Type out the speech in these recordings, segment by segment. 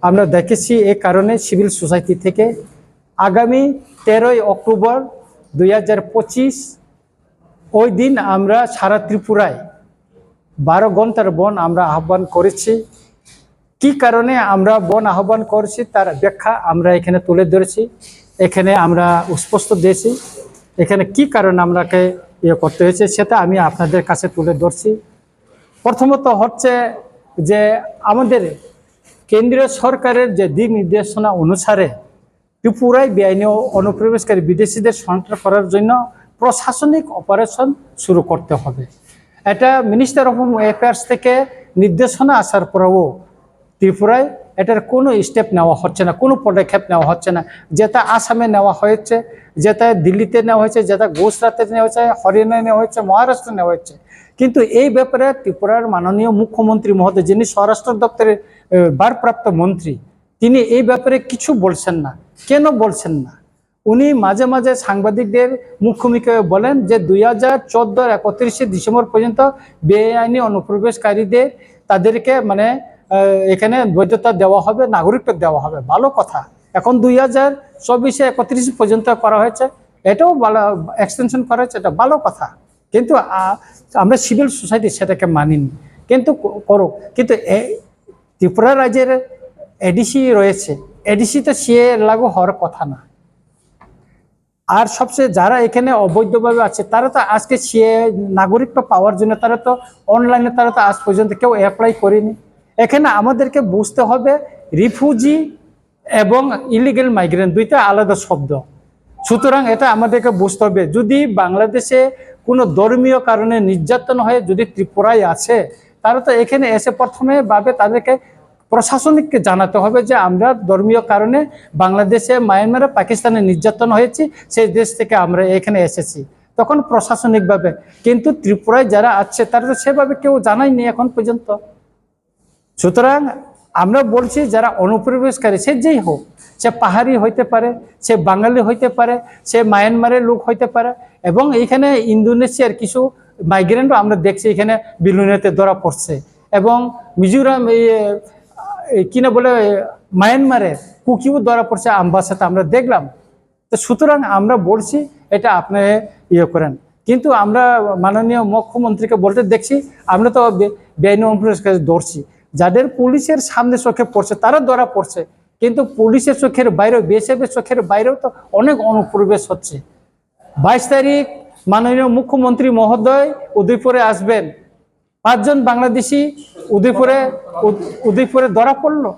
আমরা দেখেছি। এ কারণে সিভিল সোসাইটি থেকে আগামী 13ই অক্টোবর 2025 ওই দিন আমরা সারা ত্রিপুরায় 12 ঘন্টার বন আমরা আহ্বান করেছি। কি কারণে আমরা বন আহ্বান করেছি তার ব্যাখ্যা আমরা এখানে তুলে ধরেছি, এখানে আমরা স্পষ্ট দিয়েছি। এখানে কি কারণে আমরাকে করতে হয়েছে সেটা আমি আপনাদের কাছে তুলে ধরছি। প্রথমত হচ্ছে যে আমাদের কেন্দ্রীয় সরকারের যে দিক নির্দেশনা অনুসারে ত্রিপুরায় বেআইনি অনুপ্রবেশকারী বিদেশিদের শনাক্ত করার জন্য প্রশাসনিক অপারেশন শুরু করতে হবে। এটা মিনিস্টার অফ হোম অ্যাফেয়ার্স থেকে নির্দেশনা আসার পরেও ত্রিপুরায় এটার কোনো স্টেপ নেওয়া হচ্ছে না, কোনো পদক্ষেপ নেওয়া হচ্ছে না। যেটা আসামে নেওয়া হয়েছে, যেটা দিল্লিতে নেওয়া হয়েছে, যেটা গুজরাটে নেওয়া হয়েছে, হরিয়ানায় নেওয়া হয়েছে, মহারাষ্ট্রে নেওয়া হয়েছে। কিন্তু এই ব্যাপারে ত্রিপুরার মাননীয় মুখ্যমন্ত্রী মহোদয়, যিনি স্বরাষ্ট্র দপ্তরের ভারপ্রাপ্ত মন্ত্রী, তিনি এই ব্যাপারে কিছু বলছেন না। কেন বলছেন না? উনি মাঝে মাঝে সাংবাদিকদের মুখোমুখি বলেন যে 2014 31 ডিসেম্বর পর্যন্ত বেআইনি অনুপ্রবেশকারীদের তাদেরকে এখানে বৈধতা দেওয়া হবে, নাগরিকত্ব দেওয়া হবে। ভালো কথা। এখন 2024 31 পর্যন্ত করা হয়েছে, এটাও ভালো, এক্সটেনশন করা হয়েছে, এটা ভালো কথা। কিন্তু আমরা সিভিল সোসাইটি সেটাকে মানিনি। কিন্তু করো, কিন্তু ত্রিপুরা রাজ্যের এডিসি রয়েছে, এডিসিতে সিএ লাগু হওয়ার কথা না। আর সবচেয়ে যারা এখানে অবৈধভাবে আছে তারা তো আজকে সিএ নাগরিকত্ব পাওয়ার জন্য তারা তো অনলাইনে, তারা তো আজ পর্যন্ত কেউ অ্যাপ্লাই করেনি। এখানে আমাদেরকে বুঝতে হবে রিফিউজি এবং ইলিগেল মাইগ্রেন্ট দুইটা আলাদা শব্দ। সুতরাং এটা আমাদেরকে বুঝতে হবে। যদি বাংলাদেশে কোনো ধর্মীয় কারণে নির্যাতন হয়ে যদি ত্রিপুরায় আছে, তারা তো এখানে এসে প্রথমে ভাবে তাদেরকে প্রশাসনিককে জানাতে হবে যে আমরা ধর্মীয় কারণে বাংলাদেশে, মায়ানমারে, পাকিস্তানে নির্যাতন হয়েছি, সেই দেশ থেকে আমরা এখানে এসেছি, তখন প্রশাসনিকভাবে। কিন্তু ত্রিপুরায় যারা আছে তারা তো সেভাবে কেউ জানায়নি এখন পর্যন্ত। সুতরাং আমরা বলছি যারা অনুপ্রবেশকারী, সে যেই হোক, সে পাহাড়ি হইতে পারে, সে বাঙালি হইতে পারে, সে মায়ানমারের লোক হইতে পারে, এবং এইখানে ইন্দোনেশিয়ার কিছু মাইগ্রেন্টও আমরা দেখছি এখানে বিলুনিয়াতে ধরা পড়ছে, এবং মিজোরাম কিনা বলে মায়ানমারের কুকিও ধরা পড়ছে আমবাসাতে আমরা দেখলাম। তো সুতরাং আমরা বলছি এটা আপনি করেন। কিন্তু আমরা মাননীয় মুখ্যমন্ত্রীকে বলতে দেখছি আমরা তো বেআইনি অনুপ্রবেশকারী ধরছি, যাদের পুলিশের সামনে চোখে পড়ছে তারা ধরা পড়ছে, কিন্তু পুলিশের চোখের বাইরেও, বিএসএফের চোখের বাইরেও তো অনেক অনুপ্রবেশ হচ্ছে। 22 তারিখ মাননীয় মুখ্যমন্ত্রী মহোদয় উদয়পুরে আসবেন, 5 জন বাংলাদেশি উদয়পুরে ধরা পড়লো।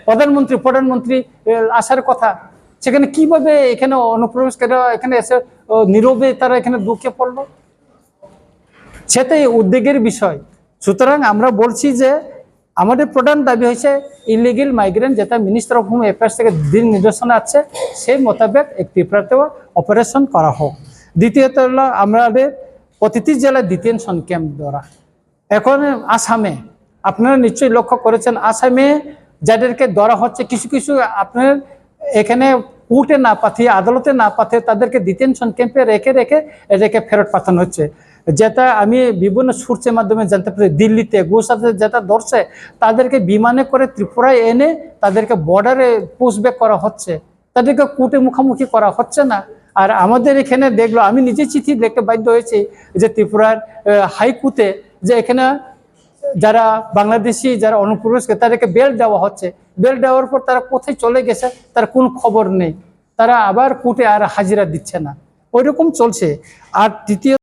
প্রধানমন্ত্রী আসার কথা, সেখানে কিভাবে এখানে অনুপ্রবেশকারীরা এখানে এসে নীরবে তারা এখানে ঢুকে পড়লো, সেটাই উদ্বেগের বিষয়। সুতরাং আমরা বলছি যে আমাদের প্রধান দাবি হয়েছে ইলিগেল মাইগ্রেন্ট, যেটা মিনিস্টার অফ হোম অ্যাফেয়ার্স থেকে দিন নির্দেশনা আছে, সেই মোতাবেক ত্রিপুরাতেও অপারেশন করা হোক। দ্বিতীয়ত হলো আমাদের প্রতিটি জেলায় ডিটেনশন ক্যাম্প ধরা। এখন আসামে আপনারা নিশ্চয়ই লক্ষ্য করেছেন, আসামে যাদেরকে ধরা হচ্ছে কিছু কিছু আপনার এখানে কোর্টে না পাঠিয়ে, আদালতে না পাঠিয়ে তাদেরকে ডিটেনশন ক্যাম্পে রেখে ফেরত পাঠানো হচ্ছে। যেটা আমি বিভিন্ন সূত্রের মাধ্যমে জানতে পারি, দিল্লিতে, গুজরাটে যেটা ধরছে তাদেরকে বিমানে করে ত্রিপুরায় এনে তাদেরকে বর্ডারে পুশব্যাক করা হচ্ছে, তাদেরকে কোর্টে মুখোমুখি করা হচ্ছে না। আর আমাদের এখানে দেখলো, আমি নিজে চিঠি লিখতে বাধ্য হয়েছি যে ত্রিপুরার হাইকোর্টে, যে এখানে যারা বাংলাদেশি যারা অনুপ্রবেশকারী তাদেরকে বেল দেওয়া হচ্ছে, বেল দেওয়ার পর তারা কোথায় চলে গেছে তার কোনো খবর নেই, তারা আবার কোর্টে আর হাজিরা দিচ্ছে না, ওইরকম চলছে। আর তৃতীয়